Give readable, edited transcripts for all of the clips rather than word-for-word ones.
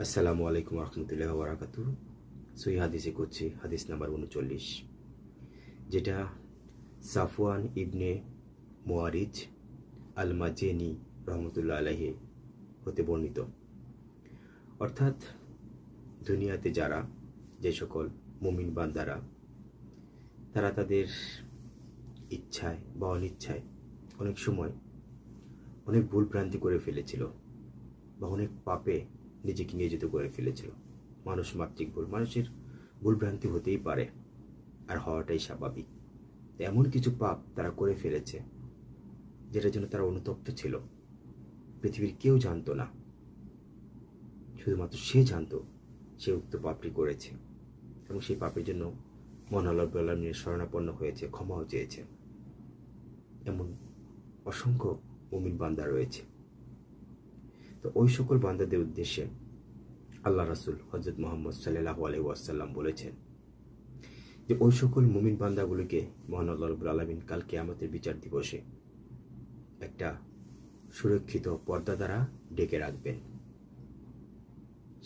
আসসালামু আলাইকুম রহমতুল্লাহ বারাকাতু। সহি হাদিসে করছি হাদিস নাম্বার 39, যেটা সাফওয়ান ইবনে মুয়ারিজ আল মাজেনি রহমতুল্লাহ আলাইহি হতে বর্ণিত। অর্থাৎ দুনিয়াতে যারা যে সকল মুমিন বান্দারা তারা তাদের ইচ্ছায় বা অনিচ্ছায় অনেক সময় অনেক ভুল ভ্রান্তি করে ফেলেছিল বা অনেক পাপে নিজেকে নিয়োজিত করে ফেলেছিল। মানুষ মাত্রিক ভুল, মানুষের ভুল ভ্রান্তি হতেই পারে, আর হওয়াটাই স্বাভাবিক। এমন কিছু পাপ তারা করে ফেলেছে যেটার জন্য তারা অনুতপ্ত ছিল। পৃথিবীর কেউ জানতো না, শুধুমাত্র সে জানতো সে উক্ত পাপটি করেছে, এবং সেই পাপের জন্য মহান আল্লাহ রাব্বুল আলামিনের শরণাপন্ন হয়েছে, ক্ষমাও চেয়েছে। এমন অসংখ্য মুমিন বান্দা রয়েছে। তো ওই সকল বান্দাদের উদ্দেশ্যে আল্লাহ রাসূল হযরত মুহাম্মদ সাল্লাল্লাহু আলাইহি ওয়াসাল্লাম বলেছেন যে ওই সকল মুমিন বান্দাগুলিকে মহান আল্লাহ রাব্বুল আলামিন কাল কিয়ামতের বিচার দিবসে একটা সুরক্ষিত পর্দা দ্বারা ঢেকে রাখবেন।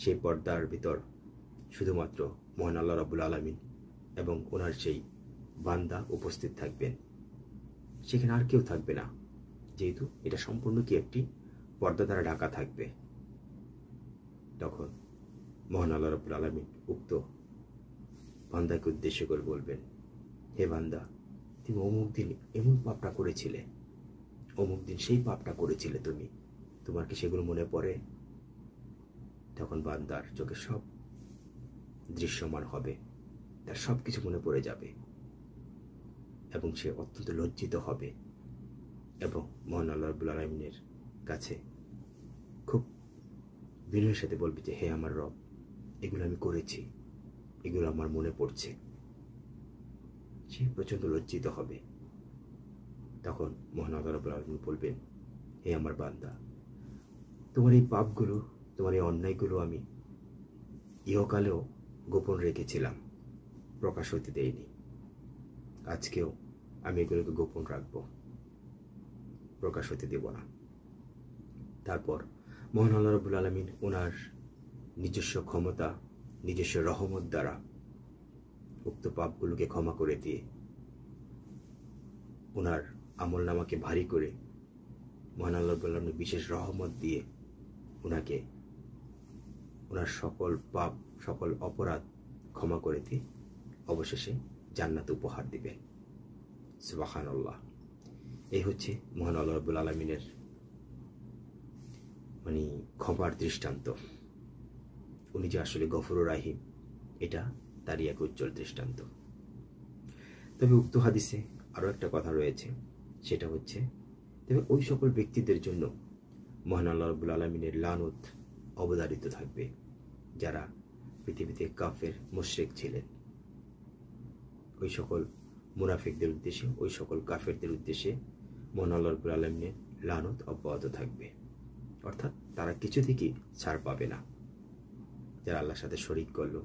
সেই পর্দার ভিতর শুধুমাত্র মহান আল্লাহ রাব্বুল আলামিন এবং ওনার সেই বান্দা উপস্থিত থাকবেন, সেখানে আর কেউ থাকবে না, যেহেতু এটা সম্পূর্ণ কি একটি পর্দা দ্বারা ঢাকা থাকবে। তখন মহান আল্লাহ রাব্বুল আলামিন উক্ত বান্দাকে উদ্দেশ্য করে বলবেন, হে বান্দা, তুমি অমুক দিন এমন পাপটা করেছিলে, অমুক দিন সেই পাপটা করেছিলে তুমি, তোমার কি সেগুলো মনে পড়ে? তখন বান্দার চোখে সব দৃশ্যমান হবে, তার সব কিছু মনে পড়ে যাবে এবং সে অত্যন্ত লজ্জিত হবে এবং মহান আল্লাহ রাব্বুল আলামিনের কাছে খুব বিনয়ের সাথে বলবে যে, হে আমার রব, এগুলো আমি করেছি, এগুলো আমার মনে পড়ছে। সে প্রচণ্ড লজ্জিত হবে। তখন মহান আল্লাহ রাব্বুল আলামিন বলবেন, হে আমার বান্দা, তোমার এই পাপগুলো, তোমার এই অন্যায়গুলো আমি ইহকালেও গোপন রেখেছিলাম, প্রকাশ হতে দেইনি। আজকেও আমি এগুলোকে গোপন রাখবো, প্রকাশ হতে দেব না। তারপর মহান আল্লাহ রাব্বুল আলামিন ওনার নিজস্ব ক্ষমতা, নিজস্ব রহমত দ্বারা উক্ত পাপগুলোকে ক্ষমা করে দিয়ে ওনার আমল নামাকে ভারী করে মহান আল্লাহ রাব্বুল আলামিন বিশেষ রহমত দিয়ে ওনাকে ওনার সকল পাপ, সকল অপরাধ ক্ষমা করে দিয়ে অবশেষে জান্নাত উপহার দিবেন। সুবহানাল্লাহ। এই হচ্ছে মহান আল্লাহ রাব্বুল আলামিনের ক্ষমার দৃষ্টান্ত। উনি যে আসলে গফুরুর রাহিম, এটা তারই এক উজ্জ্বল দৃষ্টান্ত। তবে উক্ত হাদিসে আরও একটা কথা রয়েছে, সেটা হচ্ছে তবে ওই সকল ব্যক্তিদের জন্য মহান আল্লাহ রাব্বুল আলামিনের লানত অবধারিত থাকবে যারা পৃথিবীতে কাফের মুশরিক ছিলেন। ওই সকল মুনাফিকদের উদ্দেশ্যে, ওই সকল কাফেরদের উদ্দেশ্যে মহান আল্লাহ রাব্বুল আলামিনের লানত অব্যাহত থাকবে। অর্থাৎ তারা কিছু থেকেই ছাড় পাবে না। যারা আল্লাহর সাথে শরীক করলো,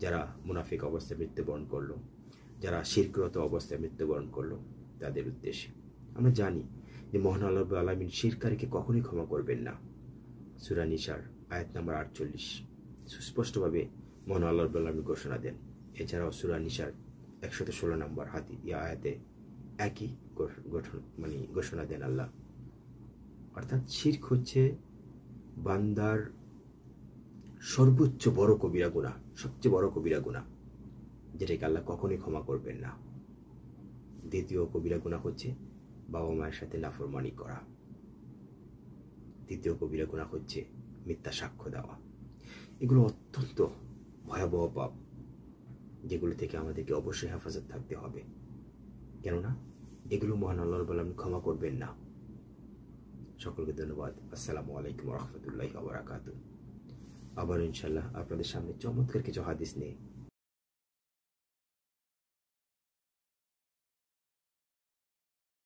যারা মুনাফিক অবস্থায় মৃত্যুবরণ করলো, যারা শিরকরত অবস্থায় মৃত্যুবরণ করলো, তাদের উদ্দেশ্যে আমরা জানি যে মহান আল্লাহ রাব্বুল আলামিন শিরকারীকে কখনোই ক্ষমা করবেন না। সূরা নিসার আয়াত নাম্বার 48 সুস্পষ্টভাবে মহান আল্লাহ রাব্বুল আলামিন ঘোষণা দেন। এছাড়াও সূরা নিসার 116 নম্বর আয়াতে একই ঘোষণা দেন আল্লাহ। অর্থাৎ শিরক হচ্ছে বান্দার সর্বোচ্চ বড় কবিরা গুনাহ, সবচেয়ে বড় কবিরা গুনাহ, যেটাকে আল্লাহ কখনোই ক্ষমা করবেন না। দ্বিতীয় কবিরা গুনাহ হচ্ছে বাবা মায়ের সাথে নাফরমানি করা। তৃতীয় কবিরা গুনাহ হচ্ছে মিথ্যা সাক্ষ্য দেওয়া। এগুলো অত্যন্ত ভয়াবহ পাপ, যেগুলো থেকে আমাদেরকে অবশ্যই হেফাজত থাকতে হবে, কেননা এগুলো মহান আল্লাহ রাব্বুল আলামিন ক্ষমা করবেন না। সকলকে ধন্যবাদ। আসসালামু আলাইকুম রহমতুল্লাহি ওয়া বারাকাতুহু। আবার ইনশাআল্লাহ আপনাদের সামনে চমৎকার কিছু হাদিস নিয়ে